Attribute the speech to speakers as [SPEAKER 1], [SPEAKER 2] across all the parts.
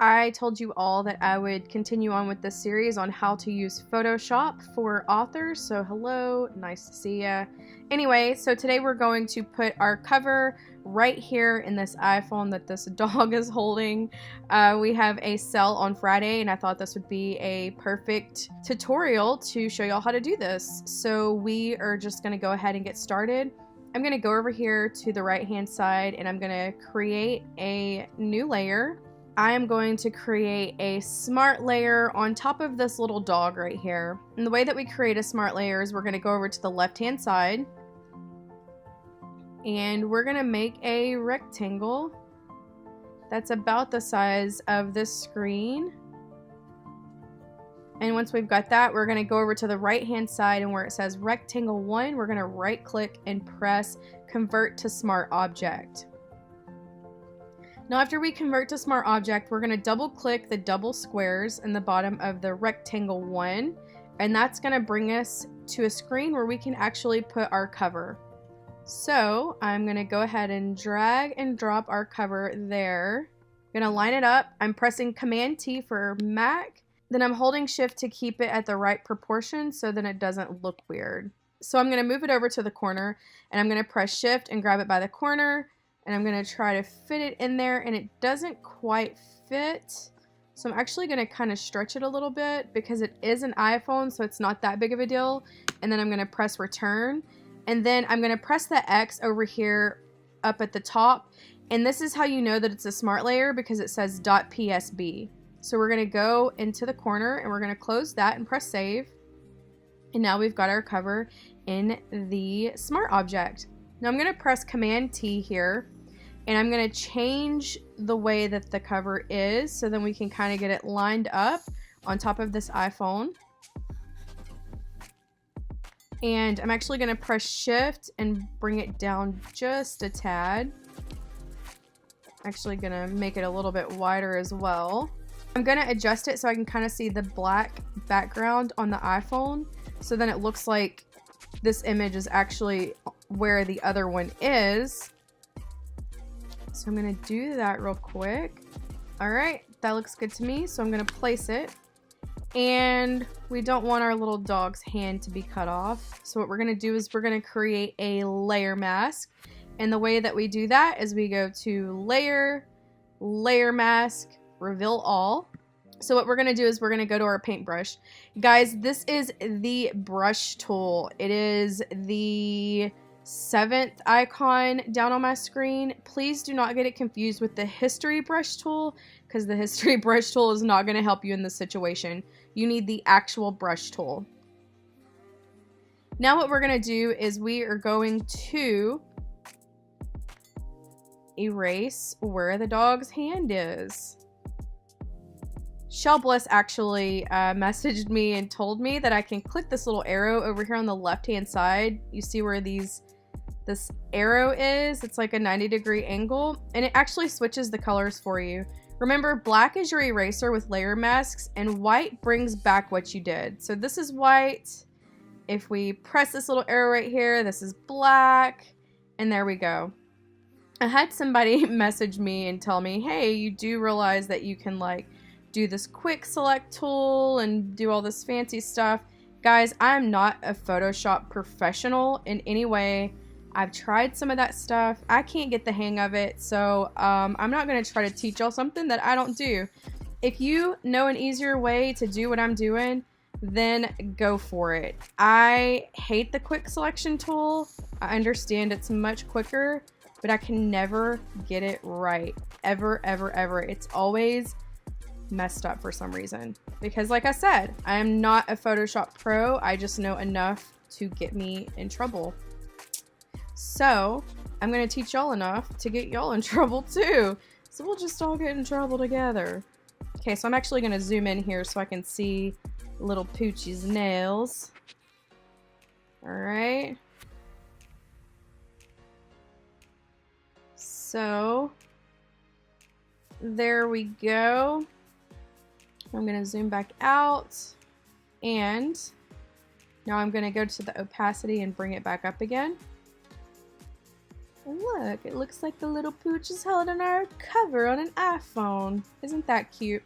[SPEAKER 1] I told you all that I would continue on with this series on how to use Photoshop for authors. So hello, nice to see ya. Anyway, so today we're going to put our cover right here in this iPhone that this dog is holding. We have a sale on Friday, and I thought this would be a perfect tutorial to show y'all how to do this. So we are just going to go ahead and get started. I'm going to go over here to the right hand side, and I'm going to create a new layer. I am going to create a smart layer on top of this little dog right here. And the way that we create a smart layer is we're going to go over to the left hand side, and we're going to make a rectangle that's about the size of this screen. And once we've got that, we're going to go over to the right hand side, and where it says rectangle 1, we're going to right click and press convert to smart object. Now after we convert to smart object, we're going to double click the double squares in the bottom of the rectangle 1, and that's going to bring us to a screen where we can actually put our cover. So I'm going to go ahead and drag and drop our cover there. I'm going to line it up. I'm pressing Command T for Mac. Then I'm holding Shift to keep it at the right proportion so then it doesn't look weird. So I'm going to move it over to the corner, and I'm going to press Shift and grab it by the corner. And I'm going to try to fit it in there, and it doesn't quite fit. So I'm actually going to kind of stretch it a little bit because it is an iPhone, so it's not that big of a deal. And then I'm going to press return. And then I'm going to press the X over here up at the top. And this is how you know that it's a smart layer, because it says .psb. So we're going to go into the corner, and we're going to close that and press save. And now we've got our cover in the smart object. Now I'm going to press Command T here, and I'm going to change the way that the cover is so then we can kind of get it lined up on top of this iPhone. And I'm actually going to press Shift and bring it down just a tad. Actually going to make it a little bit wider as well. I'm going to adjust it so I can kind of see the black background on the iPhone, so then it looks like this image is actually where the other one is. So I'm going to do that real quick. All right, that looks good to me. So I'm going to place it. And we don't want our little dog's hand to be cut off. So what we're going to do is we're going to create a layer mask. And the way that we do that is we go to Layer, Layer Mask, Reveal All. So what we're going to do is we're going to go to our paintbrush. Guys, this is the brush tool. It is the 7th icon down on my screen. Please do not get it confused with the history brush tool, because the history brush tool is not going to help you in this situation. You need the actual brush tool. Now what we're going to do is we are going to erase where the dog's hand is. Shell Bliss actually messaged me and told me that I can click this little arrow over here on the left hand side. You see where this arrow is? It's like a 90-degree angle, and it actually switches the colors for you. Remember, black is your eraser with layer masks, and white brings back what you did. So this is white. If we press this little arrow right here, this is black, and there we go. I had somebody message me and tell me, hey, you do realize that you can like do this quick select tool and do all this fancy stuff. Guys, I'm not a Photoshop professional in any way. I've tried some of that stuff. I can't get the hang of it, so I'm not going to try to teach y'all something that I don't do. If you know an easier way to do what I'm doing, then go for it. I hate the quick selection tool. I understand it's much quicker, but I can never get it right. Ever, ever, ever. It's always messed up for some reason, because like I said, I am not a Photoshop pro. I just know enough to get me in trouble. So I'm going to teach y'all enough to get y'all in trouble too. So we'll just all get in trouble together. Okay, so I'm actually going to zoom in here so I can see little Poochie's nails. All right. So there we go. I'm going to zoom back out, and now I'm going to go to the opacity and bring it back up again. Look, it looks like the little pooch is held on our cover on an iPhone. Isn't that cute?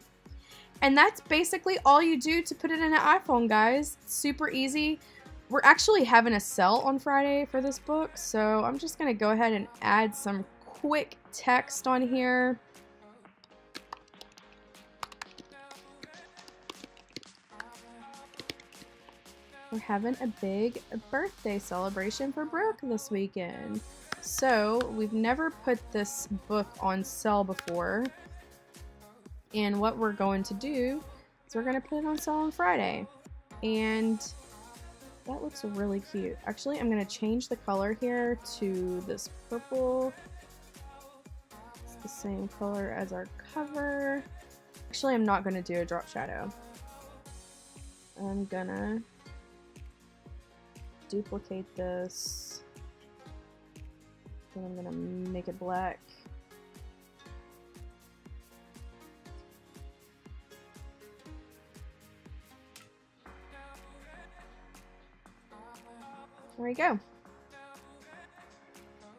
[SPEAKER 1] And that's basically all you do to put it in an iPhone, guys. It's super easy. We're actually having a sale on Friday for this book, so I'm just going to go ahead and add some quick text on here. We're having a big birthday celebration for Brooke this weekend. So, we've never put this book on sale before. And what we're going to do is we're going to put it on sale on Friday. And that looks really cute. Actually, I'm going to change the color here to this purple. It's the same color as our cover. Actually, I'm not going to do a drop shadow. I'm going to duplicate this. And I'm going to make it black. There we go.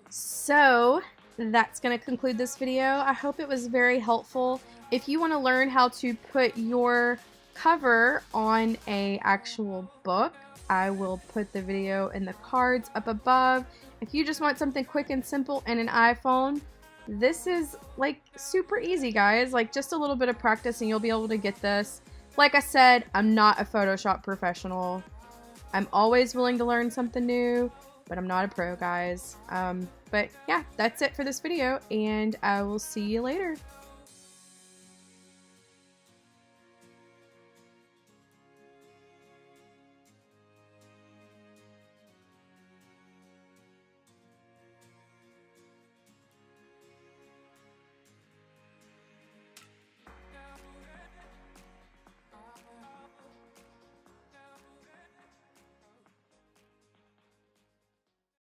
[SPEAKER 1] So that's going to conclude this video. I hope it was very helpful. If you want to learn how to put your cover on an actual book, I will put the video in the cards up above. If you just want something quick and simple and an iPhone, this is like super easy, guys. Like just a little bit of practice and you'll be able to get this. Like I said, I'm not a Photoshop professional. I'm always willing to learn something new, but I'm not a pro, guys. But yeah, that's it for this video, and I will see you later.